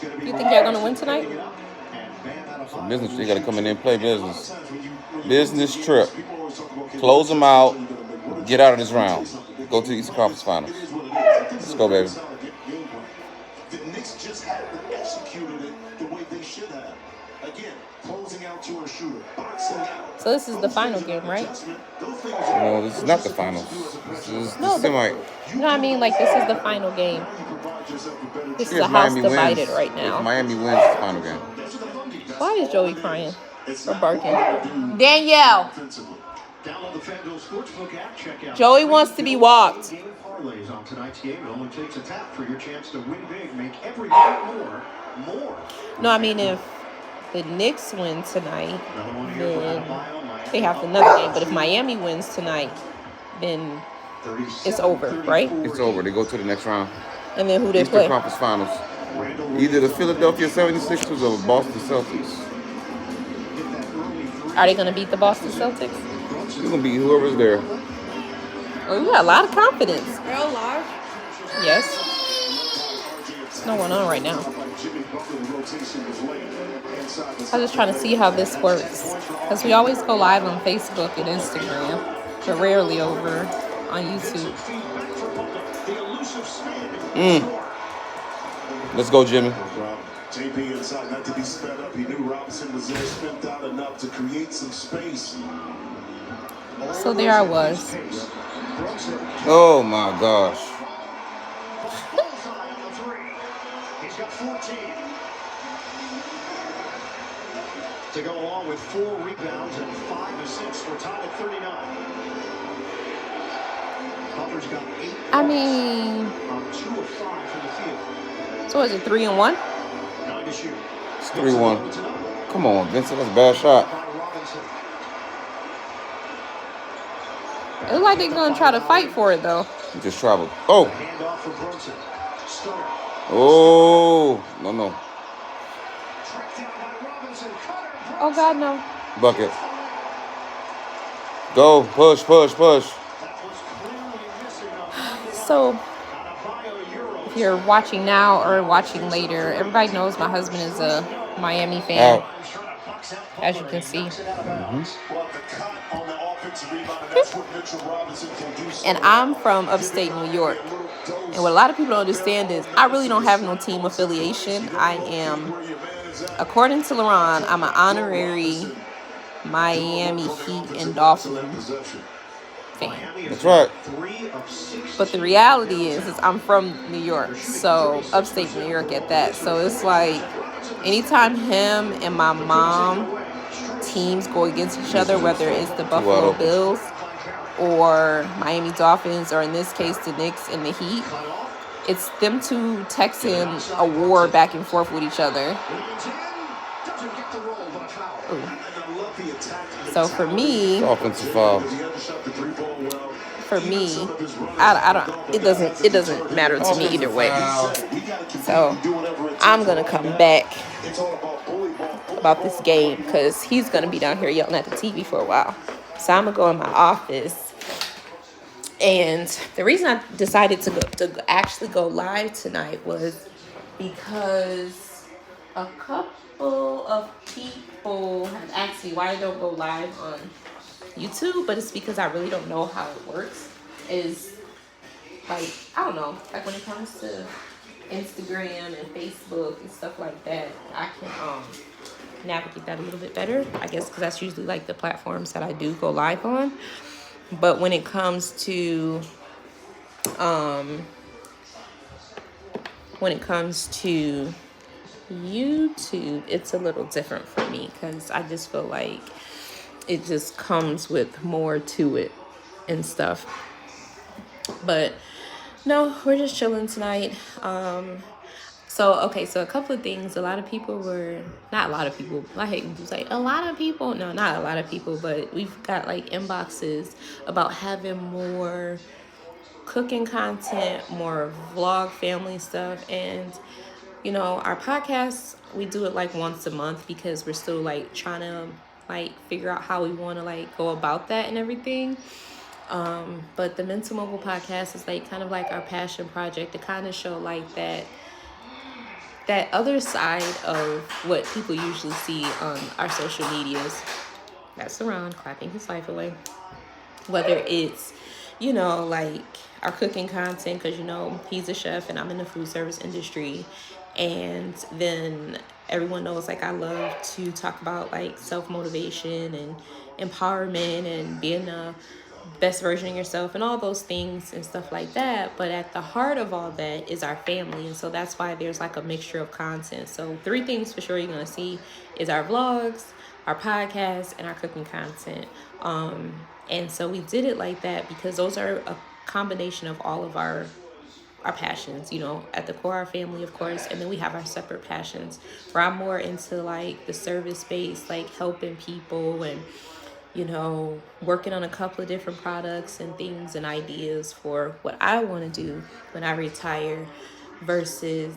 You think y'all gonna win tonight? So business, they got to come in there and play business. Business trip. Close them out. Get out of this round. Go to the Eastern Conference Finals. Let's go, baby. The Knicks just haven't executed it the way they should have. Again, closing out to a shooter, boxing out. So this is the final game, right? No, this is not the finals. This is the semi. No, I mean like this is the final game. This is If a house Miami divided wins, right now. If Miami wins, it's the final game. Why is Joey crying or barking? Danielle. Joey wants to be walked. On tonight's game, it only takes a tap for your chance to win big, make every more. No, I mean if the Knicks win tonight, then they have another game. But if Miami wins tonight, then it's over, right? It's over. They go to the next round. And then who they Eastern play? Conference Finals. Either the Philadelphia 76ers or Boston Celtics. Are they going to beat the Boston Celtics? It's going to be whoever's there. Oh, you got a lot of confidence. Real live? Yes. There's no one on right now. I'm just trying to see how this works. Because we always go live on Facebook and Instagram, but rarely over on YouTube. Let's go, Jimmy. JP inside, not to be sped up. He knew Robinson was there, spent out enough to create some space. So there I was. Oh my gosh. He's got 14. To go along with 4 rebounds and 5 assists. We're tied at 39. Butler's got 8. I mean, on 2 of 5 from the field. so is it 3-1? 9 to shoot. It's 3-1. Come on, Vincent. That's a bad shot. It looks like they're going to try to fight for it, though. He just traveled. Oh. Handoff for Brunson. Start. Oh. No. Oh, God, no. Bucket. Go. Push. So, if you're watching now or watching later, everybody knows my husband is a Miami fan, Out. as you can see. And I'm from upstate New York. And what a lot of people don't understand is I really don't have no team affiliation. I am, according to Laron, I'm an honorary Miami Heat and Dolphins fan. That's right. But the reality is I'm from New York, so upstate New York at that. So it's like anytime him and my mom teams go against each other, whether it's the Buffalo Bills or Miami Dolphins, or in this case the Knicks and the Heat, it's them two texting a war back and forth with each other. Ooh. So for me, Offensive foul. For me, I don't. It doesn't matter to me either way. So I'm gonna come back about this game because he's gonna be down here yelling at the TV for a while. So I'm gonna go in my office. And the reason I decided to actually go live tonight was because a couple of people have asked me why I don't go live on YouTube, but it's because I really don't know how it works. Is like, I don't know, like when it comes to Instagram and Facebook and stuff like that, I can navigate that a little bit better, I guess, because that's usually like the platforms that I do go live on. But when it comes to YouTube, it's a little different for me because I just feel like it just comes with more to it and stuff. But no, we're just chilling tonight. So a couple of things. Not a lot of people. I hate when people say a lot of people. No, not a lot of people, but we've got like inboxes about having more cooking content, more vlog family stuff. And our podcast, we do it like once a month because we're still like trying to like figure out how we want to like go about that and everything. But the Mental Mobile podcast is like kind of like our passion project to kind of show like that that other side of what people usually see on our social medias. That's Laron clapping his life away. Whether it's, like our cooking content, because, he's a chef and I'm in the food service industry. And then everyone knows, like, I love to talk about, like, self-motivation and empowerment and being a best version of yourself and all those things and stuff like that. But at the heart of all that is our family. And so that's why there's like a mixture of content. So 3 things for sure you're going to see is our vlogs, our podcast, and our cooking content. And so we did it like that because those are a combination of all of our passions, at the core, our family, of course, and then we have our separate passions where I'm more into like the service space, like helping people and working on a couple of different products and things and ideas for what I want to do when I retire versus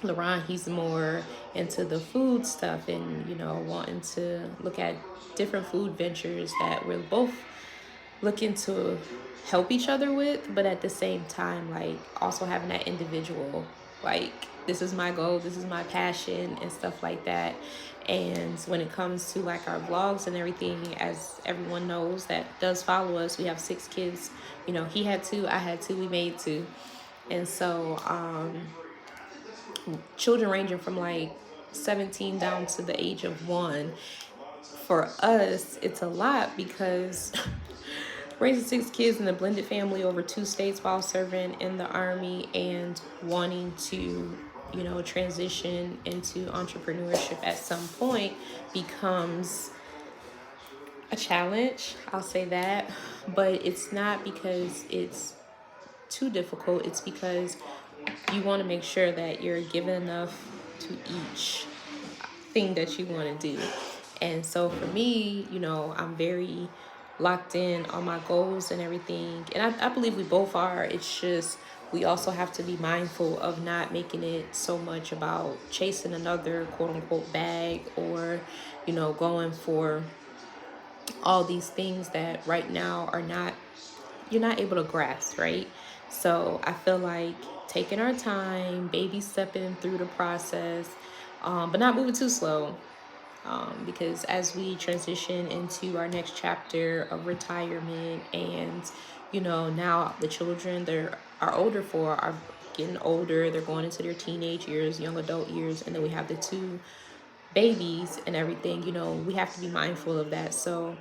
Laron. He's more into the food stuff and, wanting to look at different food ventures that we're both looking to help each other with, but at the same time, like, also having that individual, like, this is my goal, this is my passion and stuff like that. And when it comes to like our vlogs and everything, as everyone knows that does follow us, we have 6 kids. He had 2, I had 2, we made 2. And so children ranging from like 17 down to the age of 1. For us, it's a lot because raising 6 kids in a blended family over 2 states while serving in the Army and wanting to, transition into entrepreneurship at some point becomes a challenge. I'll say that. But it's not because it's too difficult. It's because you want to make sure that you're giving enough to each thing that you want to do. And so for me, I'm very locked in on my goals and everything. And I believe we both are. It's just we also have to be mindful of not making it so much about chasing another quote unquote bag or, going for all these things that right now you're not able to grasp, right? So I feel like taking our time, baby stepping through the process, but not moving too slow. Because as we transition into our next chapter of retirement and, now the children that are older for are getting older, they're going into their teenage years, young adult years, and then we have the 2 babies and everything, we have to be mindful of that. So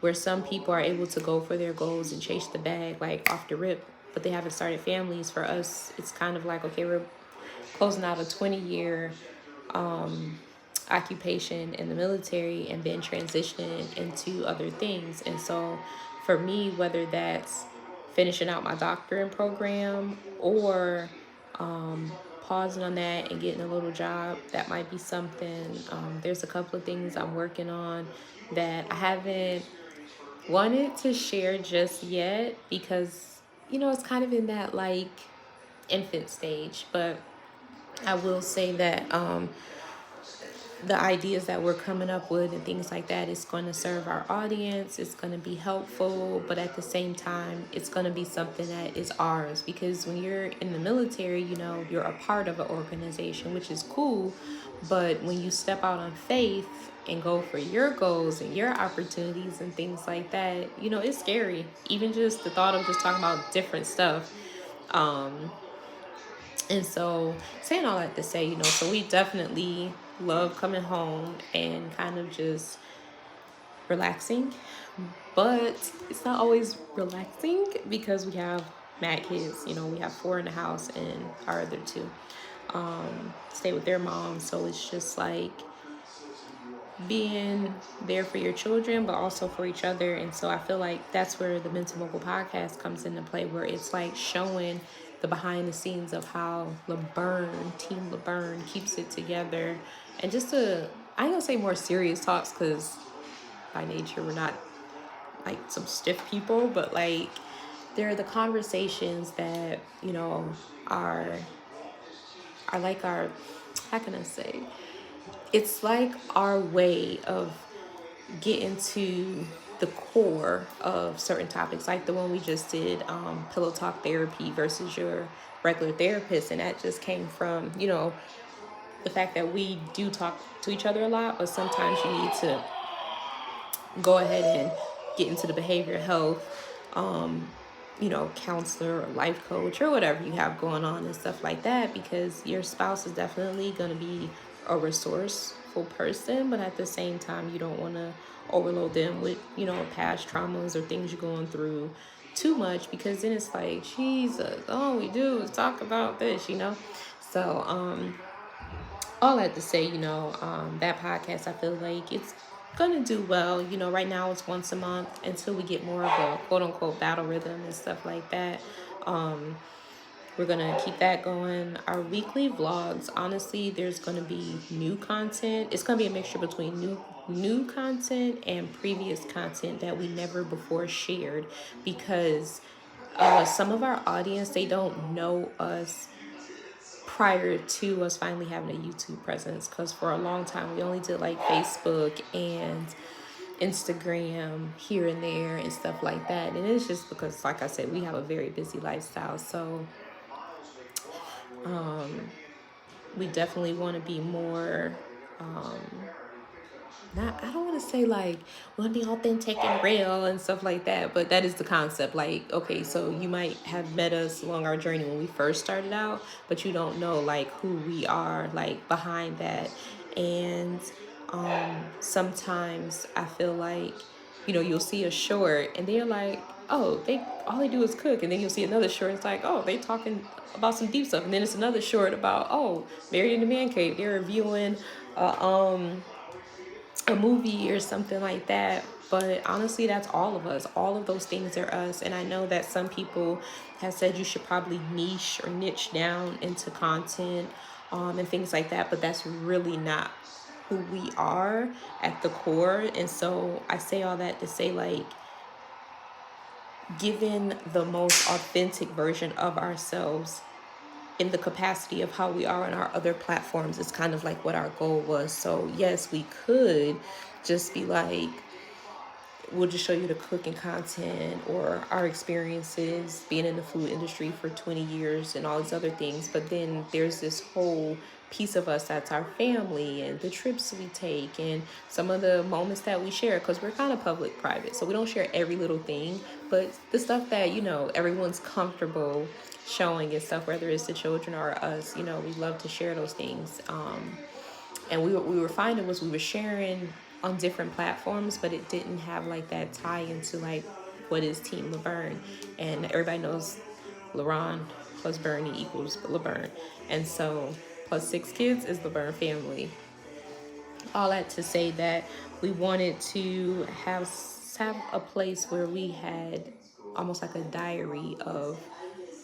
where some people are able to go for their goals and chase the bag like off the rip, but they haven't started families, for us, it's kind of like, okay, we're closing out a 20-year occupation in the military and then transitioning into other things. And so for me, whether that's finishing out my doctorate program or pausing on that and getting a little job, that might be something. There's a couple of things I'm working on that I haven't wanted to share just yet because, it's kind of in that like infant stage. But I will say that the ideas that we're coming up with and things like that is going to serve our audience. It's going to be helpful, but at the same time, it's going to be something that is ours, because when you're in the military, you're a part of an organization, which is cool. But when you step out on faith and go for your goals and your opportunities and things like that, it's scary. Even just the thought of just talking about different stuff. And so saying all that to say, so we definitely love coming home and kind of just relaxing. But it's not always relaxing because we have mad kids. We have 4 in the house and our other 2 stay with their mom. So it's just like being there for your children, but also for each other. And so I feel like that's where the Mental Mogul podcast comes into play, where it's like showing the behind the scenes of how Team LeBurn keeps it together. And just I ain't gonna say more serious talks, because by nature we're not like some stiff people, but like they're the conversations that, are like our, how can I say, it's like our way of getting to the core of certain topics, like the one we just did, pillow talk therapy versus your regular therapist. And that just came from, the fact that we do talk to each other a lot, but sometimes you need to go ahead and get into the behavioral health, counselor or life coach or whatever you have going on and stuff like that, because your spouse is definitely going to be a resourceful person, but at the same time, you don't want to overload them with, past traumas or things you're going through too much, because then it's like, Jesus, all we do is talk about this. So, all that to say, that podcast, I feel like it's gonna do well. Right now it's once a month until we get more of a quote unquote battle rhythm and stuff like that. We're gonna keep that going. Our weekly vlogs, honestly, there's gonna be new content. It's gonna be a mixture between new content and previous content that we never before shared, because some of our audience, they don't know us prior to us finally having a YouTube presence, because for a long time we only did like Facebook and Instagram here and there and stuff like that. And it's just because, like I said, we have a very busy lifestyle. So we definitely want to be more not, I don't want to say like we want to be authentic and real and stuff like that, but that is the concept. Like, okay, so you might have met us along our journey when we first started out, but you don't know like who we are like behind that. And sometimes I feel like, you'll see a short and they're like, oh, they all they do is cook, and then you'll see another short, it's like, oh, they talking about some deep stuff, and then it's another short about, oh, married in the man cave, they're reviewing a movie or something like that. But honestly, that's all of us. All of those things are us. And I know that some people have said you should probably niche down into content and things like that, but that's really not who we are at the core. And so I say all that to say, like, given the most authentic version of ourselves in the capacity of how we are on our other platforms is kind of like what our goal was. So yes, we could just be like, we'll just show you the cooking content or our experiences being in the food industry for 20 years and all these other things. But then there's this whole piece of us that's our family and the trips we take and some of the moments that we share, because we're kind of public private, so we don't share every little thing, but the stuff that everyone's comfortable showing and stuff, whether it's the children or us, we love to share those things. And we were finding was we were sharing on different platforms, but it didn't have like that tie into like what is Team Laverne. And everybody knows Laron plus Bernie equals Laverne. And so plus 6 kids is Laverne family. All that to say that we wanted to have a place where we had almost like a diary of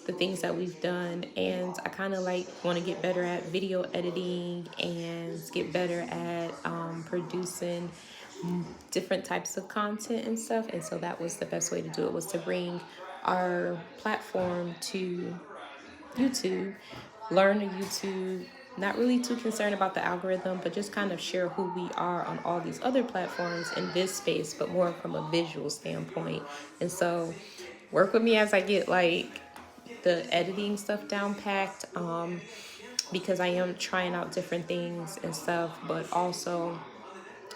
the things that we've done. And I kind of like want to get better at video editing and get better at producing different types of content and stuff. And so that was the best way to do it, was to bring our platform to YouTube, learn the YouTube, not really too concerned about the algorithm, but just kind of share who we are on all these other platforms in this space, but more from a visual standpoint. And so work with me as I get like the editing stuff down packed, because I am trying out different things and stuff, but also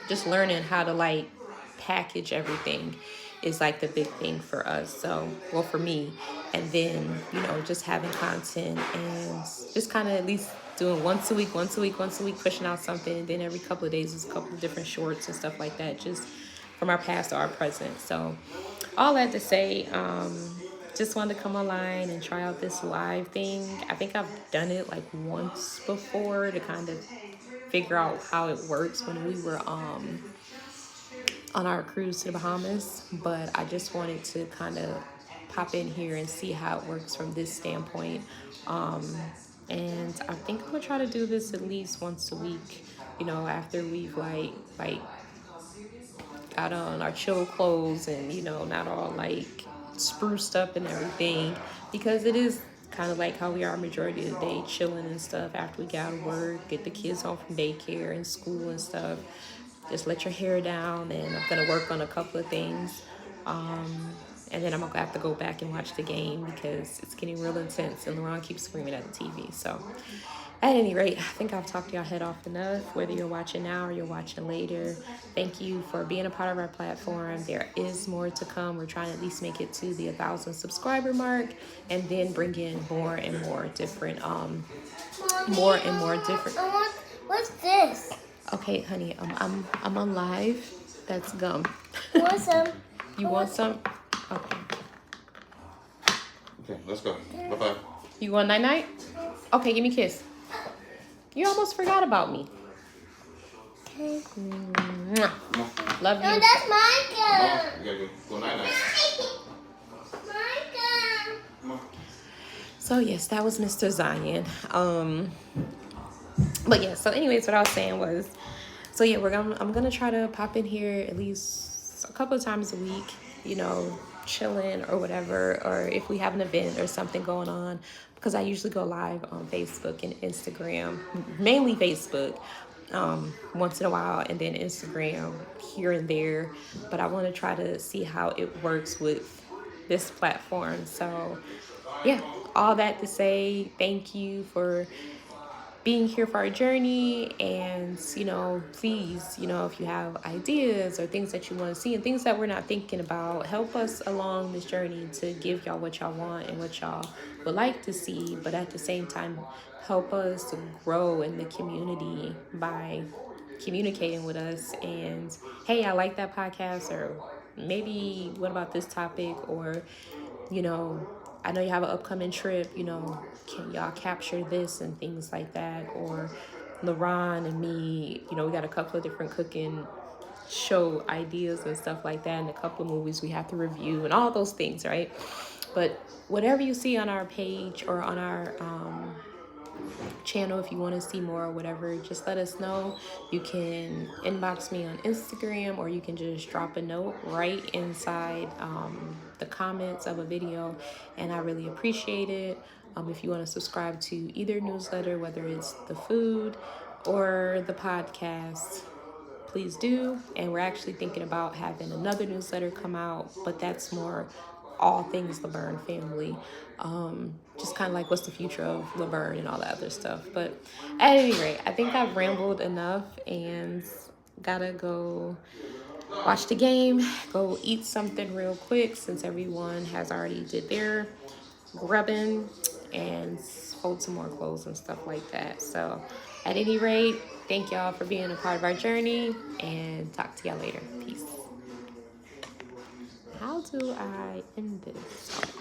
just learning how to like package everything is like the big thing for us. So, well, for me. And then, just having content and just kind of at least doing once a week, pushing out something. And then every couple of days is a couple of different shorts and stuff like that, just from our past to our present. So all that to say, just wanted to come online and try out this live thing. I think I've done it like once before to kind of figure out how it works when we were on our cruise to the Bahamas, but I just wanted to kind of pop in here and see how it works from this standpoint. And I think I'm gonna try to do this at least once a week, after we've like got on our chill clothes and not all like spruced up and everything, because it is kind of like how we are majority of the day, chilling and stuff after we get out of work, get the kids home from daycare and school and stuff. just let your hair down, and I'm gonna work on a couple of things. And then I'm gonna have to go back and watch the game because it's getting real intense and Laron keeps screaming at the TV. So at any rate, I think I've talked y'all head off enough, whether you're watching now or you're watching later. Thank you for being a part of our platform. There is more to come. We're trying to at least make it to the 1,000 subscriber mark, and then bring in more and more different, more and more different. What's this? Okay, honey, I'm on live. That's gum. You want some? You want some? Okay. Okay, let's go. Bye-bye. You want night-night? Okay, give me a kiss. You almost forgot about me. Okay. Mwah. Love No, you. that's my Come gun. on, you gotta go night-night. My gun. Come on. So yes, that was Mr. Zion. But yeah, so anyways, what I was saying was, so yeah, I'm gonna try to pop in here at least a couple of times a week, you know, chilling or whatever, or if we have an event or something going on, because I usually go live on Facebook and Instagram, mainly Facebook, once in a while, and then Instagram here and there. But I want to try to see how it works with this platform. So yeah, all that to say, thank you for being here for our journey. And you know, please, you know, if you have ideas or things that you want to see and things that we're not thinking about, help us along this journey to give y'all what y'all want and what y'all would like to see, but at the same time help us to grow in the community by communicating with us. And hey, I like that podcast, or maybe what about this topic, or you know, I know you have an upcoming trip, you know, can y'all capture this and things like that? Or Laron and me, you know, we got a couple of different cooking show ideas and stuff like that, and a couple of movies we have to review and all those things, right? But whatever you see on our page or on our channel, if you want to see more or whatever, just let us know. You can inbox me on Instagram, or you can just drop a note right inside the comments of a video, and I really appreciate it. If you want to subscribe to either newsletter, whether it's the food or the podcast, please do. And we're actually thinking about having another newsletter come out, but that's more all things Laverne family. Just kind of like what's the future of Laverne and all that other stuff. But at any rate, I think I've rambled enough, and gotta go watch the game, go eat something real quick since everyone has already did their grubbing, and fold some more clothes and stuff like that. So at any rate, thank y'all for being a part of our journey, and talk to y'all later. Peace. How do I end this?